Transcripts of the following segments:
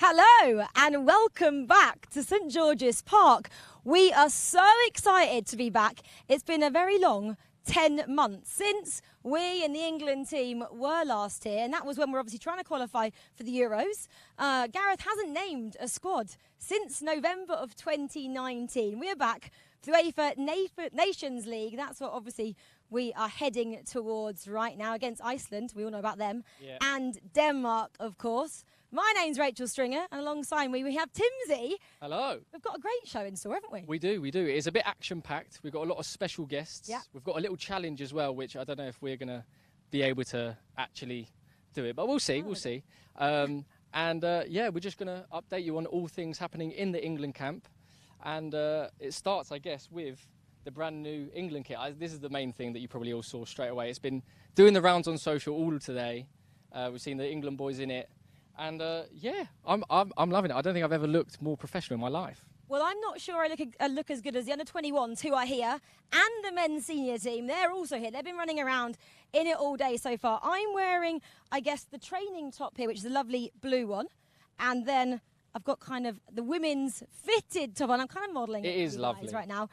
Hello and welcome back to St George's Park. We are so excited to be back. It's been a very long 10 months since we and the England team were last here, and that was when we're obviously trying to qualify for the Euros. Gareth hasn't named a squad since November of 2019. We're back for the UEFA Nations League. That's what obviously we are heading towards right now against Iceland. We all know about them. Yeah. And Denmark, of course. My name's Rachel Stringer, and alongside me we have Timsy. Hello. We've got a great show in store, haven't we? We do. It's a bit action-packed. We've got a lot of special guests. Yeah. We've got a little challenge as well, which I don't know if we're going to be able to actually do it, but we'll see. We'll see. Yeah, we're just going to update you on all things happening in the England camp. And it starts, I guess, with the brand new England kit. This is the main thing that you probably all saw straight away. It's been doing the rounds on social all today. We've seen the England boys in it. And yeah, I'm loving it. I don't think I've ever looked more professional in my life. Well, I'm not sure I look as good as the under-21s who are here, and the men's senior team. They're also here. They've been running around in it all day so far. I'm wearing, I guess, the training top here, which is a lovely blue one, and then I've got kind of the women's fitted top on. I'm kind of modelling it. It is lovely right now.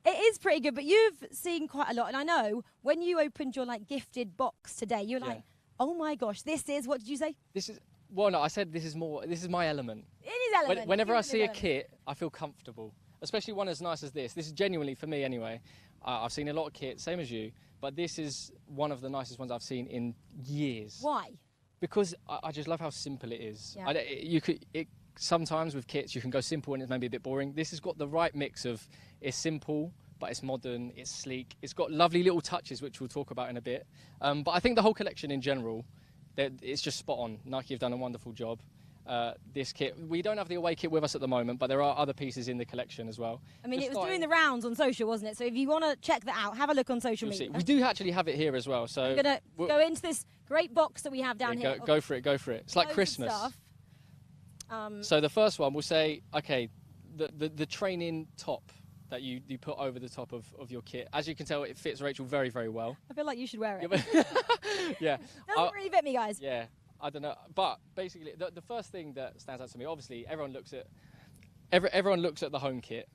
It is pretty good, but you've seen quite a lot, and I know when you opened your gifted box today, you're like, oh my gosh, this is, what did you say? This is. Well, no, I said this is my element. It is element. Whenever I see a kit, I feel comfortable, especially one as nice as this. This is genuinely, for me anyway, I've seen a lot of kits, same as you, but this is one of the nicest ones I've seen in years. Why? Because I just love how simple it is. Yeah. Sometimes with kits, you can go simple and it's maybe a bit boring. This has got the right mix of, it's simple, but it's modern, it's sleek. It's got lovely little touches, which we'll talk about in a bit. But I think the whole collection in general, it's just spot on. Nike have done a wonderful job. This kit, we don't have the away kit with us at the moment, but there are other pieces in the collection as well. I mean, it was doing the rounds on social, wasn't it? So if you want to check that out, have a look on social media. We do actually have it here as well. So we're going to go into this great box that we have down here. Go for it. It's like Christmas. So the first one, we'll say, okay, the training top that you put over the top of your kit. As you can tell, it fits Rachel very, very well. I feel like you should wear it. Yeah. Doesn't really fit me, guys. Yeah, I don't know. But basically, the first thing that stands out to me, obviously, everyone looks at the home kit.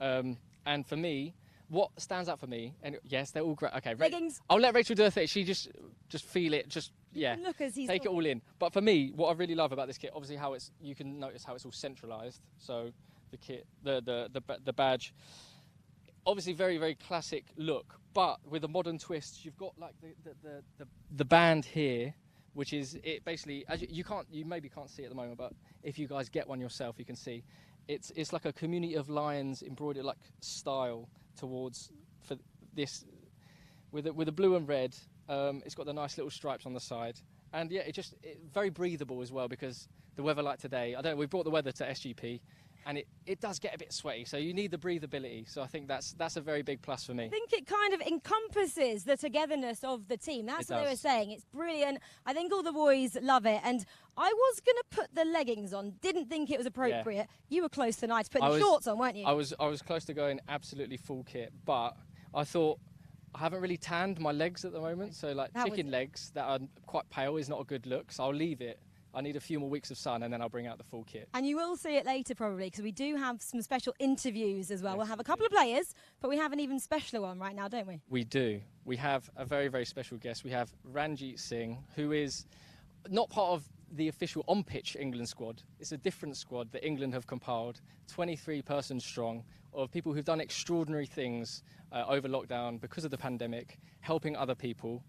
And for me, what stands out for me, and yes, they're all great. Okay, leggings. I'll let Rachel do her thing. She just feel it, look as he's take it all in. But for me, what I really love about this kit, obviously, you can notice how it's all centralised. So the kit, the badge, obviously very, very classic look, but with a modern twist. You've got like the band here, which is it basically. As you maybe can't see it at the moment, but if you guys get one yourself, you can see it's like a community of lions embroidered like style towards for this with the blue and red. It's got the nice little stripes on the side, and yeah, it's very breathable as well, because the weather like today. I don't know, we brought the weather to SGP. And it does get a bit sweaty, so you need the breathability. So I think that's a very big plus for me. I think it kind of encompasses the togetherness of the team. That's what they were saying. It's brilliant. I think all the boys love it. And I was going to put the leggings on. Didn't think it was appropriate. Yeah. You were close tonight to putting the shorts on, weren't you? I was close to going absolutely full kit, but I thought I haven't really tanned my legs at the moment. So like chicken legs that are quite pale is not a good look. So I'll leave it. I need a few more weeks of sun, and then I'll bring out the full kit. And you will see it later probably, because we do have some special interviews as well. Yes, we'll have a couple of players, but we have an even specialer one right now, don't we? We do. We have a very, very special guest. We have Ranjit Singh, who is not part of the official on-pitch England squad. It's a different squad that England have compiled, 23 persons strong, of people who've done extraordinary things over lockdown because of the pandemic, helping other people.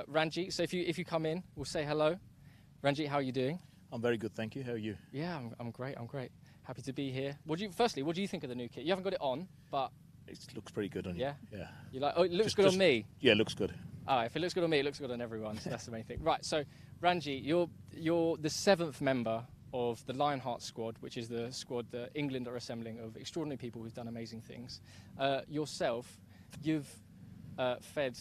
Ranjit, so if you come in, we'll say hello. Ranjit, how are you doing? I'm very good, thank you. How are you? Yeah, I'm great. Happy to be here. Firstly, what do you think of the new kit? You haven't got it on, but it looks pretty good on you. Yeah? Yeah. You like? Oh, it looks good on me? Yeah, it looks good. If it looks good on me, it looks good on everyone, so that's the main thing. Right, so Ranjit, you're the 7th member of the Lionhearts squad, which is the squad that England are assembling of extraordinary people who've done amazing things. Yourself, you've fed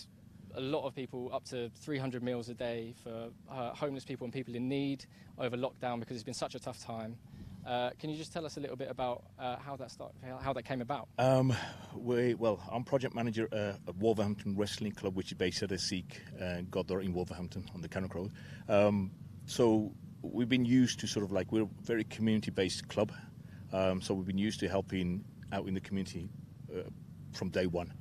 a lot of people, up to 300 meals a day for homeless people and people in need over lockdown, because it's been such a tough time. Can you just tell us a little bit about how that started, how that came about? I'm project manager at Wolverhampton Wrestling Club, which is based at a Sikh god there in Wolverhampton on the Cannock Road. So we've been used to sort of like, we're a very community-based club, so we've been used to helping out in the community from day one.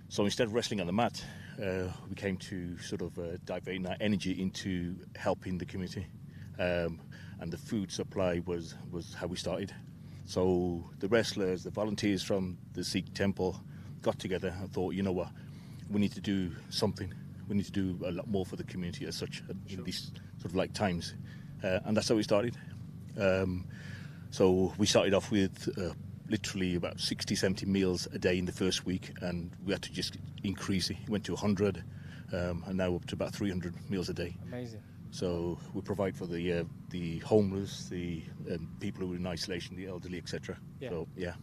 So instead of wrestling on the mat, we came to sort of diverting our energy into helping the community, and the food supply was how we started. So the wrestlers, the volunteers from the Sikh temple got together and thought, you know what, we need to do something. We need to do a lot more for the community as such in these sort of like times. And that's how we started. So we started off with literally about 60, 70 meals a day in the first week, and we had to just increase it. It went to 100, and now up to about 300 meals a day. Amazing. So we provide for the homeless, the people who are in isolation, the elderly, etc. Yeah. So, yeah.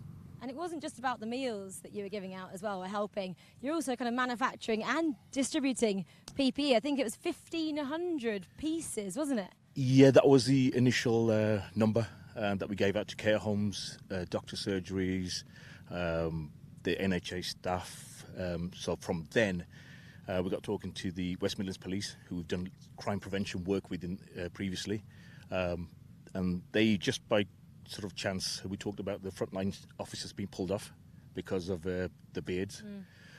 And it wasn't just about the meals that you were giving out as well, or helping. You're also kind of manufacturing and distributing PPE. I think it was 1,500 pieces, wasn't it? Yeah, that was the initial number that we gave out to care homes, doctor surgeries, the NHA staff. So from then, we got talking to the West Midlands Police, who we've done crime prevention work with previously. And they, just by sort of chance, we talked about the frontline officers being pulled off because of the beards.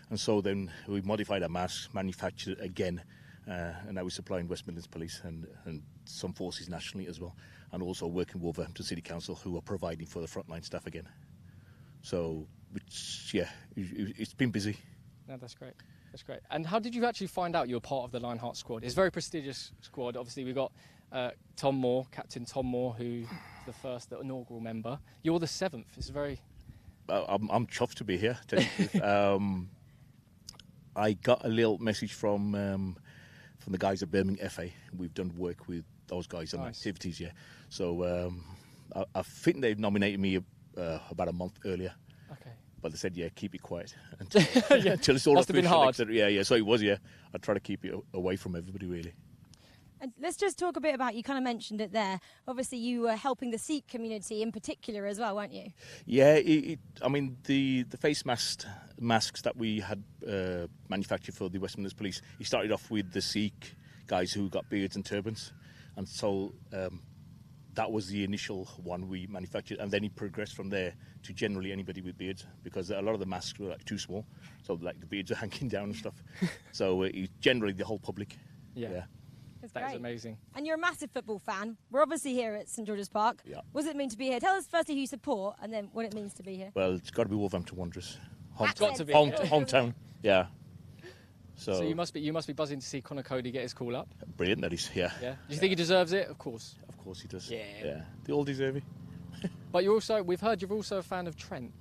And so then we modified our masks, manufactured it again, and now we're supplying West Midlands Police and some forces nationally as well, and also working with Wolverhampton City Council, who are providing for the frontline staff again. So, it's been busy. No, that's great. That's great. And how did you actually find out you were part of the Lionhearts squad? It's a very prestigious squad. Obviously, we've got Tom Moore, Captain Tom Moore, who's the first, the inaugural member. You're the 7th. It's very... I'm chuffed to be here. To tell you the truth. I got a little message from the guys at Birmingham FA. We've done work with those guys on activities, yeah. So I think they've nominated me about a month earlier. Okay. But they said, yeah, keep it quiet until it's all Must have been official, hard. etc. Yeah. So it was, yeah. I try to keep it away from everybody, really. And let's just talk a bit about, you kind of mentioned it there. Obviously, you were helping the Sikh community in particular as well, weren't you? Yeah, I mean, the face masks that we had manufactured for the West Midlands Police, it started off with the Sikh guys who got beards and turbans. And so that was the initial one we manufactured. And then it progressed from there to generally anybody with beards, because a lot of the masks were like too small. So like the beards are hanging down and stuff. So generally the whole public. Yeah. That is amazing. And you're a massive football fan. We're obviously here at St George's Park. Yeah. What does it mean to be here? Tell us firstly who you support, and then what it means to be here. Well, it's got to be Wolverhampton Wanderers. Got to be. Hometown, yeah. So you must be buzzing to see Conor Cody get his call up. Brilliant that is, yeah. Yeah. Do you think he deserves it? Of course. Of course he does. Yeah. They all deserve it. But we've heard you're also a fan of Trent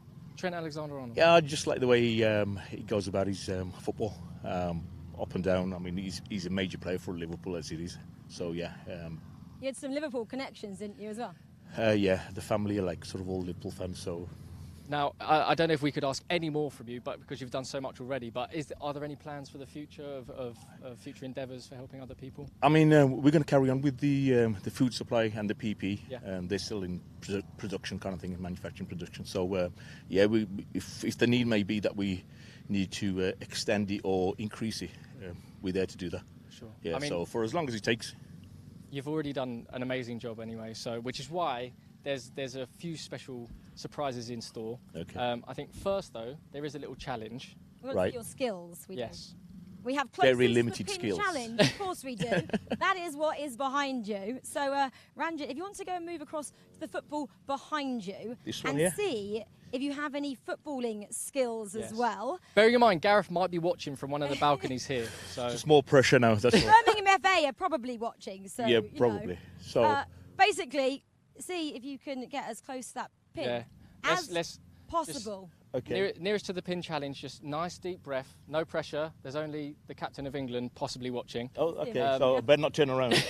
Alexander-Arnold. Yeah, I just like the way he goes about his football, up and down. I mean, he's a major player for Liverpool as it is. So yeah. You had some Liverpool connections, didn't you, as well? Yeah, the family are like sort of all Liverpool fans. So now I don't know if we could ask any more from you, but because you've done so much already. But are there any plans for the future of future endeavours for helping other people? I mean, we're going to carry on with the food supply and the PP. Yeah. They're still in production kind of thing, in manufacturing production. So yeah, if the need may be that we need to extend it or increase it, we're there to do that. Sure. Yeah. I mean, so for as long as it takes. You've already done an amazing job anyway. So which is why there's a few special surprises in store. Okay. I think first though there is a little challenge. We want to see your skills. Yes. We have closest Very limited to the pin skills. challenge. Of course we do. That is what is behind you. So, Ranjit, if you want to go and move across to the football behind you and see if you have any footballing skills as well. Bearing in mind, Gareth might be watching from one of the balconies here. So Just more pressure now. That's all. Birmingham FA are probably watching. So Yeah, you probably. know. So basically, see if you can get as close to that pin as possible. okay. Nearest to the pin challenge, just nice deep breath, no pressure. There's only the captain of England possibly watching. Oh, okay. So I better not turn around.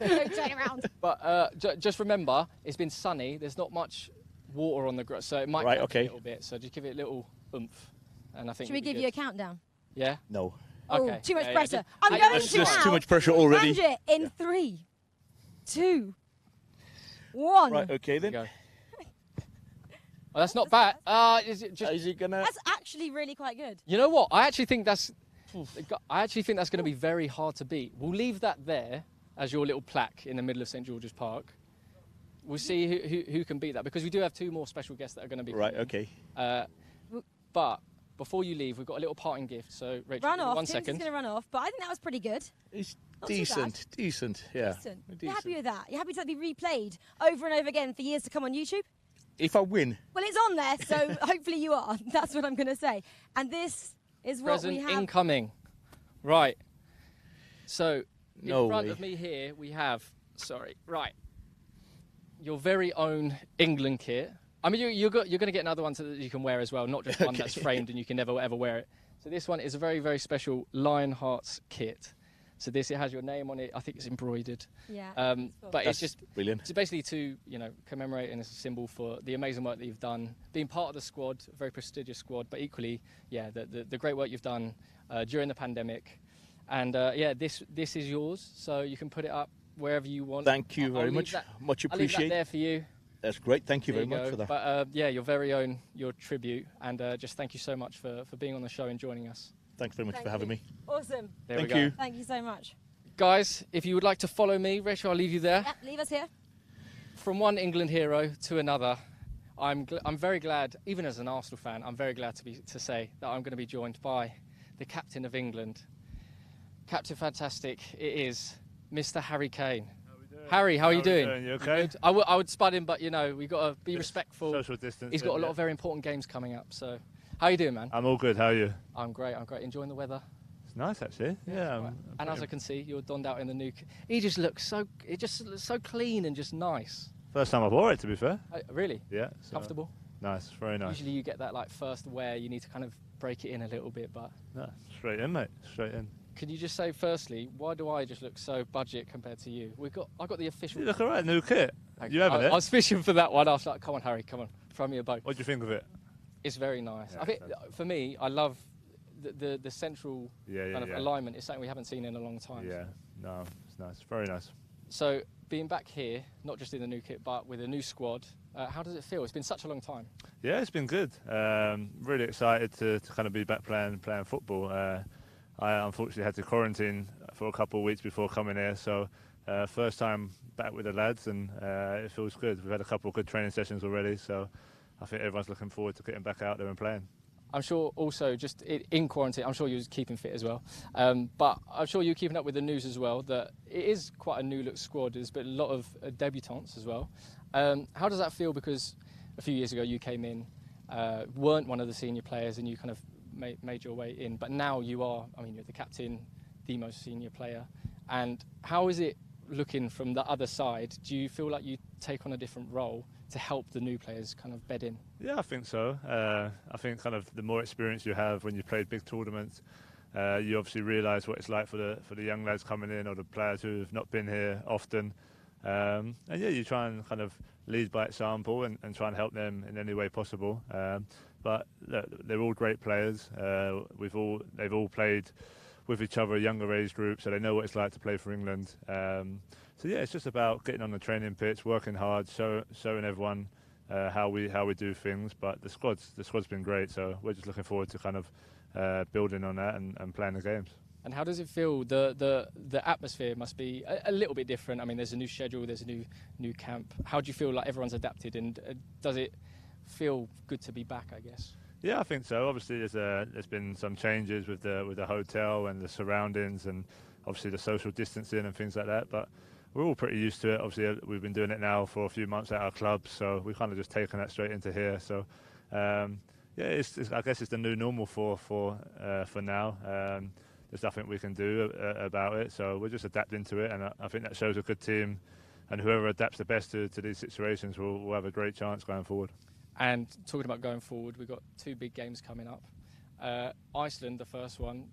Don't turn around. But just remember, it's been sunny. There's not much water on the grass, so it might catch a little bit. So just give it a little oomph, and I think. Should we give you a countdown? Yeah. No. Oh, Okay. too much Yeah, pressure. just- I'm going That's to just now. too much pressure already. Ranjit, in 3, 2, 1. Right. Okay then. Go. Oh, that's not bad. Is it just? Is he gonna? That's actually really quite good. You know what? I actually think that's going to be very hard to beat. We'll leave that there, as your little plaque in the middle of St George's Park. We'll see who can beat that, because we do have 2 more special guests that are going to be Right, coming. okay. But before you leave, we've got a little parting gift. So, Rachel, Run off. 1 Tim's second. going to run off, but I think that was pretty good. It's Not too decent, yeah. Decent. You're Decent. happy with that? You're happy to be replayed over and over again for years to come on YouTube? If I win, Well, it's on there, so hopefully you are. That's what I'm going to say. And this is what Present we have. incoming. Right. So, No in front way. of me here, we have, your very own England kit. I mean, you're going to get another one so that you can wear as well, not just one that's framed and you can never ever wear it. So this one is a very, very special Lionhearts kit. So it has your name on it. I think it's embroidered. Yeah. But that's it's just brilliant. it's basically to commemorate, and it's a symbol for the amazing work that you've done, being part of the squad, a very prestigious squad, but equally, the great work you've done during the pandemic. And this is yours, so you can put it up wherever you want. Thank you I'll very leave much. that- Much I'll leave that appreciated. there for you. That's great. Thank you There very much for that. But your very own, your tribute, and just thank you so much for being on the show and joining us. Thanks very much Thank for having you. me. Awesome. There Thank we go. you. Thank you so much. Guys, if you would like to follow me, Rachel, I'll leave you there. Yep, leave us here. From one England hero to another, I'm very glad, even as an Arsenal fan, I'm very glad to say that I'm going to be joined by the captain of England. Captain Fantastic, it is Mr. Harry Kane. Harry, how are you doing? You okay? Good? I would spud him, but we've got to be respectful. Social distance. He's got a lot of very important games coming up. So, how you doing, man? I'm all good. How are you? I'm great. Enjoying the weather. It's nice actually. Yeah. Right. And as I can see, you're donned out in the new. He just looks so. It just looks so clean and just nice. First time I've wore it, to be fair. Really? Yeah. So Comfortable. Nice. Very nice. Usually you get that first wear. You need to kind of break it in a little bit, but. No, straight in, mate. Straight in. Can you just say firstly, why do I just look so budget compared to you? I got the official. You look alright. New kit. You having I it? was fishing for that one. I was like, come on, Harry, come on, throw me a boat. What do you think of it? It's very nice. Yeah, I think it's for me, I love the central kind of yeah. alignment. It's something we haven't seen in a long time. Yeah. No, it's nice. Very nice. So being back here, not just in the new kit, but with a new squad, how does it feel? It's been such a long time. Yeah, it's been good. Really excited to kind of be back playing football. I unfortunately had to quarantine for a couple of weeks before coming here, so first time back with the lads, and it feels good. We've had a couple of good training sessions already, so I think everyone's looking forward to getting back out there and playing. I'm sure also just in quarantine, I'm sure you was keeping fit as well, but I'm sure you're keeping up with the news as well, that it is quite a new look squad. There's been a lot of debutants as well. How does that feel? Because a few years ago you came in, weren't one of the senior players, and you kind of made your way in, but now you are. I mean, you're the captain, the most senior player. And how is it looking from the other side? Do you feel like you take on a different role to help the new players kind of bed in? Yeah, I think so. I think kind of the more experience you have when you played big tournaments, you obviously realise what it's like for the young lads coming in, or the players who have not been here often. And yeah, you try and kind of lead by example and try and help them in any way possible. But look, they're all great players. They've all played with each other, a younger age group, so they know what it's like to play for England. So yeah, it's just about getting on the training pitch, working hard, showing everyone how we do things. But the squad's been great, so we're just looking forward to kind of building on that and playing the games. And how does it feel? The atmosphere must be a little bit different. I mean, there's a new schedule, there's a new camp. How do you feel like everyone's adapted, and does it feel good to be back, I guess? Yeah, I think so. Obviously, there's been some changes with the hotel and the surroundings, and obviously the social distancing and things like that. But we're all pretty used to it. Obviously, we've been doing it now for a few months at our club, so we've kind of just taken that straight into here. So yeah, I guess it's the new normal for now. There's nothing we can do about it, so we're just adapting to it, and I think that shows a good team. And whoever adapts the best to these situations will have a great chance going forward. And talking about going forward, we've got 2 big games coming up. Iceland, the first one.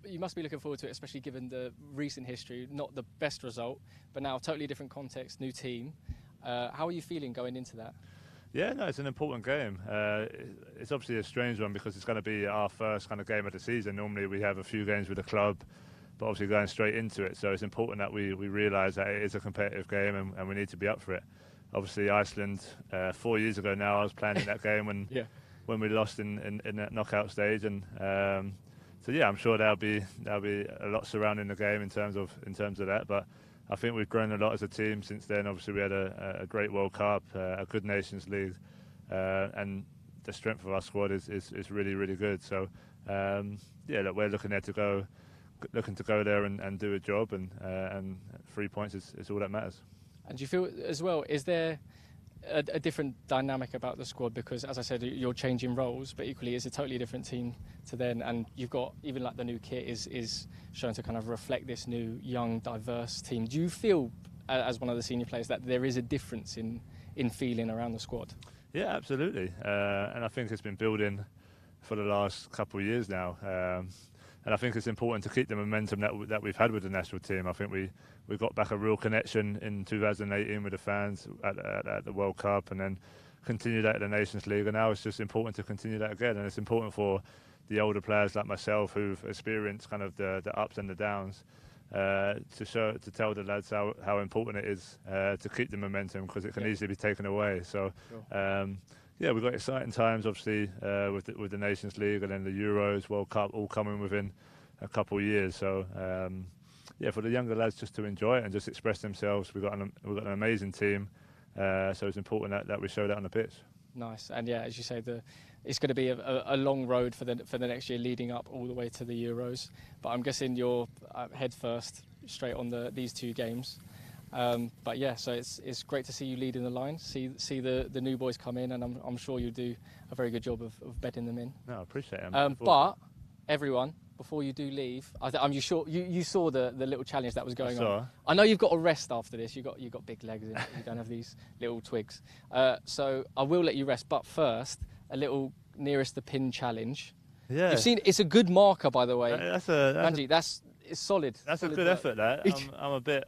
You must be looking forward to it, especially given the recent history. Not the best result, but now totally different context, new team. How are you feeling going into that? Yeah, no, it's an important game. It's obviously a strange one because it's going to be our first kind of game of the season. Normally we have a few games with the club, but obviously going straight into it. So it's important that we realise that it is a competitive game and we need to be up for it. Obviously, Iceland, 4 years ago now, I was playing in that game when we lost in that knockout stage, and so yeah, I'm sure there'll be a lot surrounding the game in terms of that. But I think we've grown a lot as a team since then. Obviously, we had a great World Cup, a good Nations League, and the strength of our squad is really, really good. So, yeah, look, we're looking to go there and do a job, and 3 points is all that matters. And do you feel as well, is there a different dynamic about the squad? Because, as I said, you're changing roles, but equally it's a totally different team to then. And you've got, even like the new kit is shown to kind of reflect this new, young, diverse team. Do you feel, as one of the senior players, that there is a difference in feeling around the squad? Yeah, absolutely. And I think it's been building for the last couple of years now. And I think it's important to keep the momentum that we've had with the national team. I think we got back a real connection in 2018 with the fans at the World Cup, and then continued that at the Nations League. And now it's just important to continue that again. And it's important for the older players like myself who've experienced kind of the ups and the downs to tell the lads how important it is to keep the momentum, because it can easily be taken away. So. Sure. Yeah, we've got exciting times, obviously, with the Nations League and then the Euros, World Cup, all coming within a couple of years. So, yeah, for the younger lads just to enjoy it and just express themselves. We've got an amazing team, so it's important that we show that on the pitch. Nice, and yeah, as you say, it's going to be a long road for the next year, leading up all the way to the Euros. But I'm guessing you're head first, straight on these 2 games. But yeah, so it's great to see you leading the line, see the new boys come in, and I'm sure you do a very good job of bedding them in. No, I appreciate it. But everyone, before you do leave, you saw the little challenge that was going on. I know you've got a rest after this. You've got big legs, you don't have these little twigs. So I will let you rest. But first, a little nearest the pin challenge. Yeah, you've seen it's a good marker, by the way. Ranjit, it's solid. That's a good effort. That I'm a bit.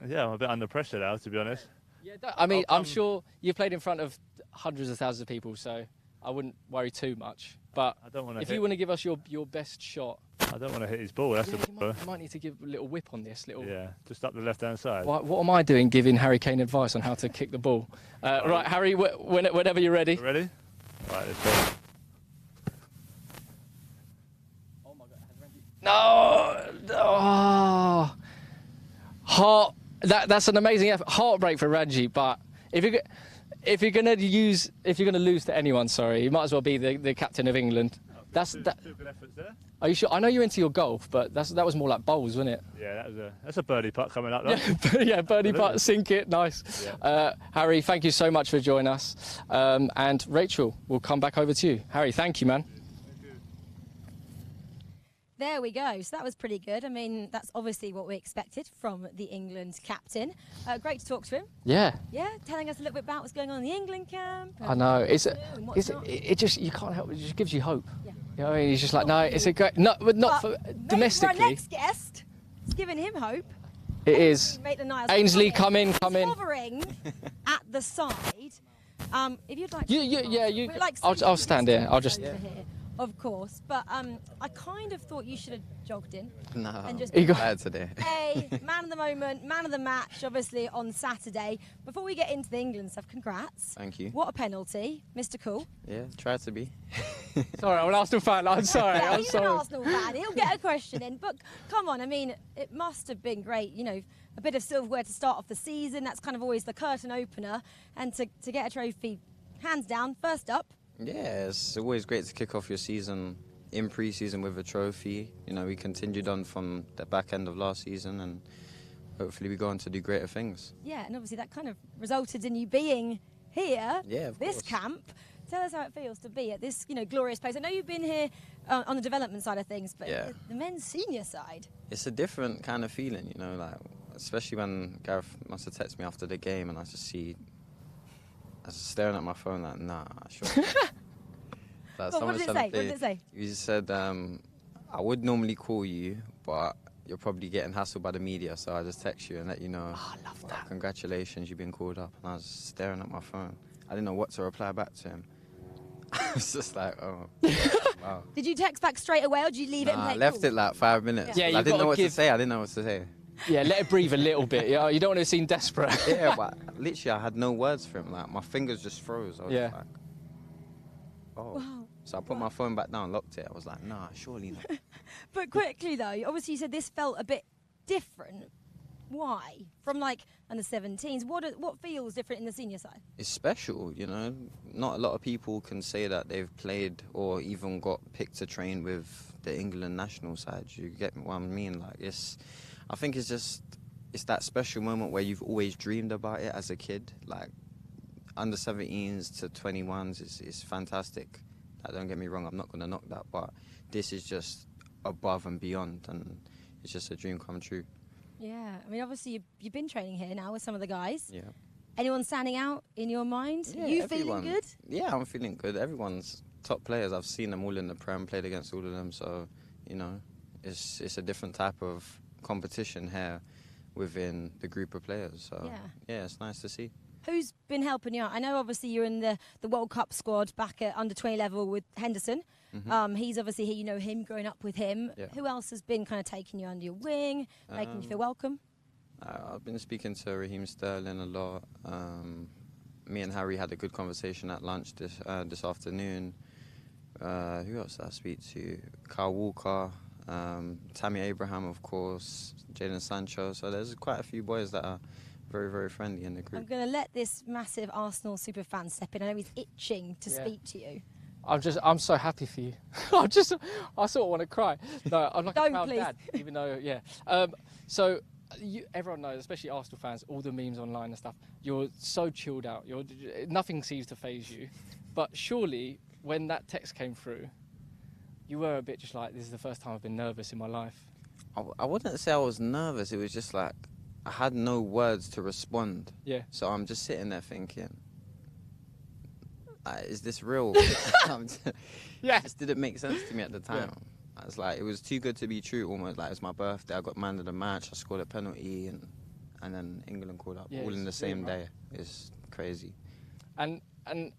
Yeah, I'm a bit under pressure now, to be honest. Yeah, I mean, I'm sure you've played in front of hundreds of thousands of people, so I wouldn't worry too much. But if you want to give us your best shot. I don't want to hit his ball. That's you might need to give a little whip on this. Yeah, just up the left-hand side. What am I doing giving Harry Kane advice on how to kick the ball? Right, Harry, whenever you're ready. Ready? Right, let's go. Oh, my God. No! Oh! Heart. That's an amazing effort. Heartbreak for Ranjit, but if you're going to lose to anyone, sorry, you might as well be the captain of England. Two good efforts there. Are you sure? I know you're into your golf, but that was more like bowls, wasn't it? Yeah, that's a birdie putt coming up. Yeah, birdie putt, sink it, nice. Yeah. Harry, thank you so much for joining us. And Rachel, we'll come back over to you. Harry, thank you, man. There we go. So that was pretty good. I mean, that's obviously what we expected from the England captain. Great to talk to him. Yeah. Yeah, telling us a little bit about what's going on in the England camp. I know. It just, you can't help it. It just gives you hope. Yeah. You know what I mean? He's just like, no, it's a great, not for domestically. For our next guest, it's giving him hope. It is. Ainsley, come in. Hovering at the side. If you'd like to. I'll stand here. I'll just. Here. Of course, but I kind of thought you should have jogged in. No, and just I'm tired today. Hey, man of the moment, man of the match, obviously on Saturday. Before we get into the England stuff, congrats. Thank you. What a penalty, Mr. Cool. Yeah, try to be. Sorry, I'm an Arsenal fan. I'm sorry. Yeah, I'm sorry. An Arsenal fan. He'll get a question in, but come on. I mean, it must have been great. You know, a bit of silverware to start off the season. That's kind of always the curtain opener, and to get a trophy, hands down, first up. Yeah, it's always great to kick off your season in pre-season with a trophy. You know, we continued on from the back end of last season, and hopefully we go on to do greater things. Yeah, and obviously that kind of resulted in you being here, of this course. camp. Tell us how it feels to be at this, glorious place. I know you've been here on the development side of things, but the men's senior side. It's a different kind of feeling, like especially when Gareth must have texted me after the game, and I was staring at my phone like, nah, sure. Well, what did it say? You just said, I would normally call you, but you're probably getting hassled by the media, so I just text you and let you know. Oh, I love that. Congratulations, you've been called up. And I was staring at my phone. I didn't know what to reply back to him. I was just like, oh, wow. Did you text back straight away, or did you leave it and play I left it like 5 minutes. Yeah, I didn't know what to say. I didn't know what to say. Yeah, let it breathe a little bit. Yeah, you don't want to seem desperate. Yeah, but literally I had no words for him. Like my fingers just froze. I was just like, oh. Wow. So I put my phone back down, locked it. I was like, nah, surely not. But quickly though, obviously you said this felt a bit different. Why? From like under 17s, what feels different in the senior side? It's special, you know. Not a lot of people can say that they've played or even got picked to train with the England national side. You get what I mean? Like, I think it's that special moment where you've always dreamed about it as a kid. Like, under 17s to 21s is fantastic. Like, don't get me wrong, I'm not going to knock that, but this is just above and beyond, and it's just a dream come true. Yeah, I mean, obviously you've been training here now with some of the guys. Yeah. Anyone standing out in your mind? Yeah, you everyone. feeling good? Yeah, I'm feeling good. Everyone's top players. I've seen them all in the Prem, played against all of them. So, you know, it's a different type of competition here within the group of players. So, yeah, it's nice to see. Who's been helping you out? I know obviously you're in the World Cup squad back at under 20 level with Henderson. Mm-hmm. He's obviously here, you know him, growing up with him. Yeah. Who else has been kind of taking you under your wing, making you feel welcome? I've been speaking to Raheem Sterling a lot. Me and Harry had a good conversation at lunch this afternoon. Who else did I speak to? Kyle Walker, Tammy Abraham, of course, Jadon Sancho. So there's quite a few boys that are very, very friendly in the group. I'm going to let this massive Arsenal super fan step in. I know he's itching to speak to you. I'm so happy for you. I sort of want to cry. No, I'm like Don't, a proud please. dad, even though, So everyone knows, especially Arsenal fans, all the memes online and stuff. You're so chilled out. Nothing seems to faze you. But surely, when that text came through, you were a bit just like, this is the first time I've been nervous in my life. I wouldn't say I was nervous. It was just like I had no words to respond. Yeah. So I'm just sitting there thinking, is this real? Yeah. It just didn't make sense to me at the time. Yeah. I was like, it was too good to be true. Almost like it's my birthday. I got man of the match. I scored a penalty, and then England called up all in the same day. It's crazy. And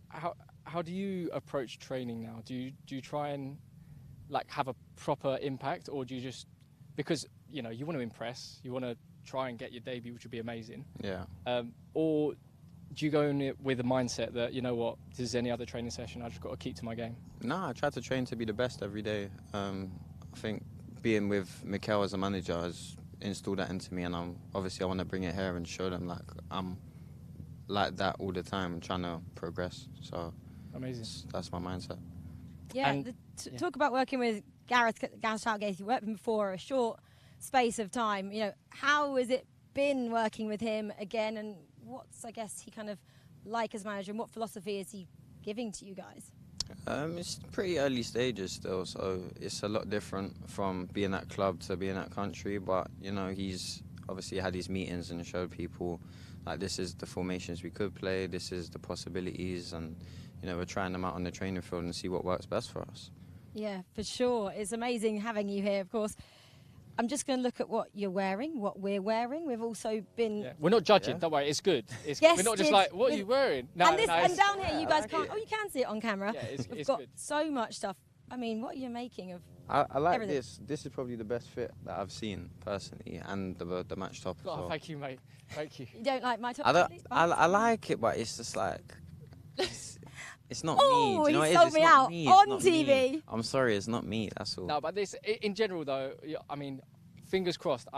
how do you approach training now? Do you try and like have a proper impact, or do you just, because you know you want to impress, you want to try and get your debut, which would be amazing. Yeah. Or do you go in it with a mindset that, you know what, this is any other training session, I just got to keep to my game? No, I try to train to be the best every day. I think being with Mikel as a manager has instilled that into me, and I want to bring it here and show them like I'm like that all the time and trying to progress. So amazing. That's my mindset. Yeah, And- talk about working with Gareth Southgate. You worked with him before a short space of time. You know, how has it been working with him again, and what's, I guess, he kind of like as manager, and what philosophy is he giving to you guys? It's pretty early stages still, so it's a lot different from being at club to being at country, but you know, he's obviously had his meetings and showed people like this is the formations we could play, this is the possibilities, and you know, we're trying them out on the training field and see what works best for us. Yeah, for sure. It's amazing having you here, of course. I'm just going to look at what you're wearing, what we're wearing. We've also been... Yeah. We're not judging, don't worry, it's good. Yes, we're not just like, what are you wearing? No, and down here, you guys can't... it. Oh, you can see it on camera. Yeah, We've it's got good. so much stuff. I mean, what are you making of... I like everything? this. This is probably the best fit that I've seen personally, and the match top as Oh, well. thank you, mate. Thank you. You don't like my top? I like it, but it's just like it's not Oh, me. Do you know he what it is? sold me It's not out me. It's on not TV. me. I'm sorry, it's not me. That's all. No, but this, in general, though, I mean, fingers crossed.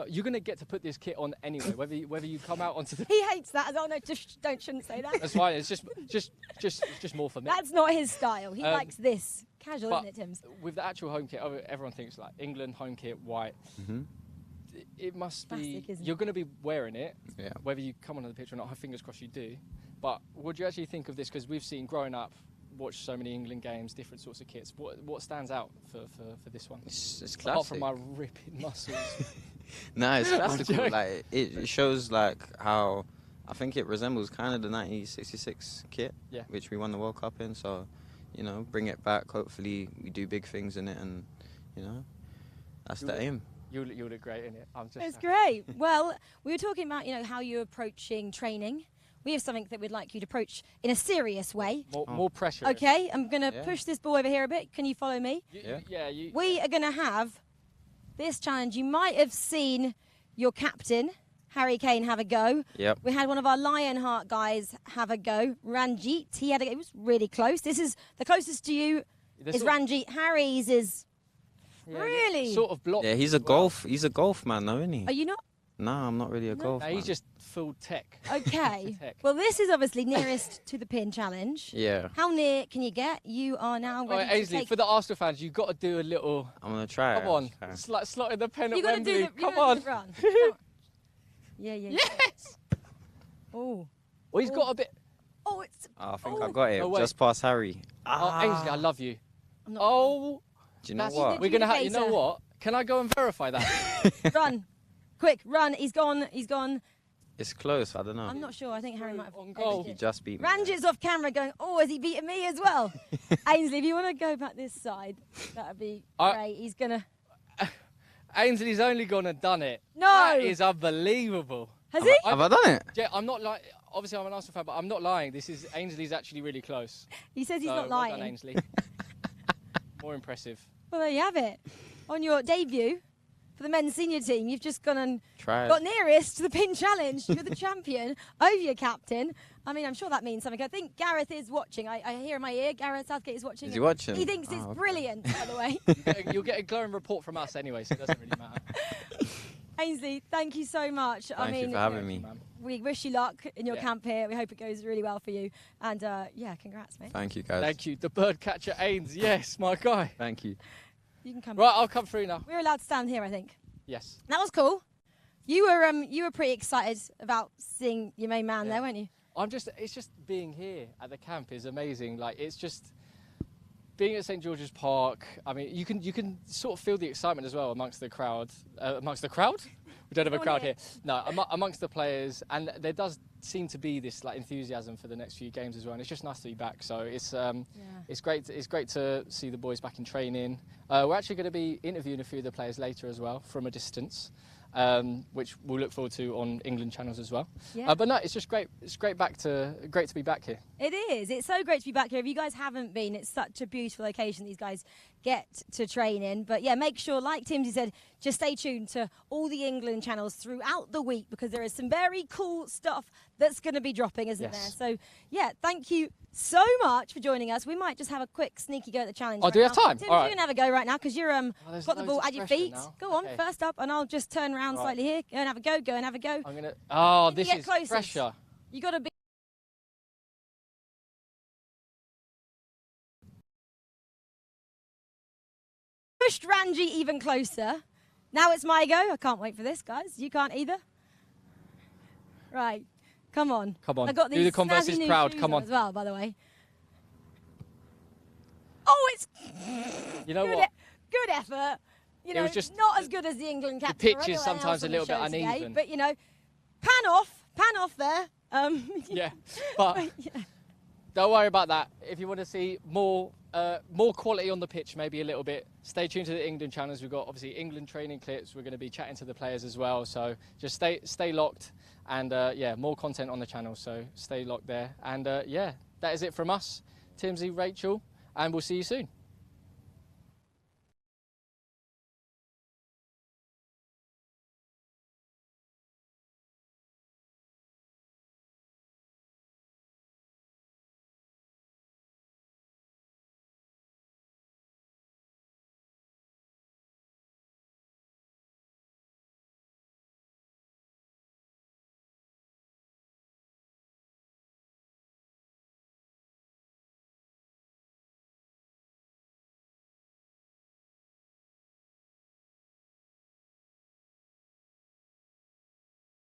You're gonna get to put this kit on anyway, whether you come out onto the. He hates that. Oh no, shouldn't say that. That's fine. It's just more for me. That's not his style. He likes this. Casual, But isn't it, Tim's? with the actual home kit, everyone thinks like England home kit white. Mm-hmm. It must be. Classic, isn't it? You're going to be wearing it, Yeah. whether you come onto the pitch or not. Fingers crossed you do. But what do you actually think of this? Because we've seen growing up, watched so many England games, different sorts of kits. What stands out for this one? It's Apart classic. from my ripping muscles. No, it's classical. joking. Like it shows like how I think it resembles kind of the 1966 kit, Yeah. which we won the World Cup in. So, you know, bring it back. Hopefully, we do big things in it, and you know, that's the aim. You'll look great in it. I'm just. It's great. Well, we were talking about, you know, how you're approaching training. We have something that we'd like you to approach in a serious way. More pressure. Okay, I'm going to Yeah. push this ball over here a bit. Can you follow me? Yeah. We are going to have this challenge. You might have seen your captain, Harry Kane, have a go. Yep. We had one of our Lionheart guys have a go. Ranjit, he had a go. It was really close. This is the closest to you is Ranjit. Harry's is really... Sort of blocked. Yeah, he's a golf man, though, isn't he? Are you not? No, I'm not really a golf No, man. he's just full tech. Okay. Tech. Well, this is obviously nearest to the pin challenge. Yeah. How near can you get? You are now All ready right, to Ainsley, take... for the Arsenal fans, you've got to do a little. I'm going to try it. Come on. Try. It's like slotting the pen at You got to Wembley. do the, Come you on. gotta do the run. Come on. Yeah. Yes. Oh. Well, he's got a bit. Oh, it's... Oh, I think Oh. I got it. No, wait. Just past Harry. Oh, Ainsley, I love you. I'm not... Oh, Do you know that's- what? we're gonna have. You know Indicator. what? Can I go and verify that? Run. Quick, run. He's gone. He's gone. It's close. I don't know. I'm not sure. I think Harry might have... On goal. He edged it. just beat me. Ranjit's off camera going, oh, has he beaten me as well? Ainsley, if you want to go back this side, that would be great. He's going to... Ainsley's only gone and done it. No! That is unbelievable. Has he? Have I done it? Yeah, I'm not like. Obviously, I'm an Arsenal fan, but I'm not lying. This is Ainsley's actually really close. He says he's So, not well lying. done, Ainsley. More impressive. Well, there you have it. On your debut for the men's senior team, you've just gone and Try got it. nearest to the pin challenge. You're the champion over your captain. I mean, I'm sure that means something. I think Gareth is watching. I hear in my ear Gareth Southgate is watching. Is he watching? He thinks it's Oh, okay. brilliant, by the way. You'll get a glowing report from us anyway, so it doesn't really matter. Ainsley, thank you so much. I Thank mean, you for having me. Man. we wish you luck in your Yeah. camp here. We hope it goes really well for you. And yeah, congrats, mate. Thank you, guys. Thank you. The bird catcher Ains. Yes, my guy. Thank you. You can come. Right, I'll come through now. We're allowed to stand here, I think. Yes. That was cool. You were pretty excited about seeing your main man there, weren't you? It's just being here at the camp is amazing. Like, it's just being at St George's Park. I mean, you can sort of feel the excitement as well amongst the crowd. Amongst the crowd? We don't have a Go on, crowd yeah. here. No, amongst the players, and there does seem to be this like enthusiasm for the next few games as well. And it's just nice to be back. So it's great. It's great to see the boys back in training. We're actually going to be interviewing a few of the players later as well from a distance. Which we'll look forward to on England channels as well. Yeah. But no, it's just great. It's great to be back here. It is. It's so great to be back here. If you guys haven't been, it's such a beautiful location these guys get to train in. But yeah, make sure, like Timsy said, just stay tuned to all the England channels throughout the week because there is some very cool stuff that's going to be dropping, isn't there? So yeah, thank you so much for joining us. We might just have a quick sneaky go at the challenge. Oh, do we have time? Tim, All you right. can have a go right now because you're there's got the loads ball of at your pressure feet. now. Go on, Okay. first up, and I'll just turn around Right. slightly here. Go and have a go. Go and have a go. I'm gonna. Oh, Can you this get is closest? pressure. You got to be. Pushed Ranjit even closer. Now it's my go. I can't wait for this, guys. You can't either. Right, come on. Come on. I got Do these the Converse snazzy is new proud. shoes Come on. as well, by the way. Oh, it's You know good, what? good effort. You It know, was just- not as good as the England captain. pitch or is anyone sometimes else a on little the bit show today, uneven. but you know, pan off there. Yeah, but don't worry about that. If you want to see more quality on the pitch, maybe a little bit, stay tuned to the England channels. We've got obviously England training clips. We're going to be chatting to the players as well. So just stay locked, and yeah, more content on the channel. So stay locked there. And yeah, that is it from us, Timsy, Rachel, and we'll see you soon.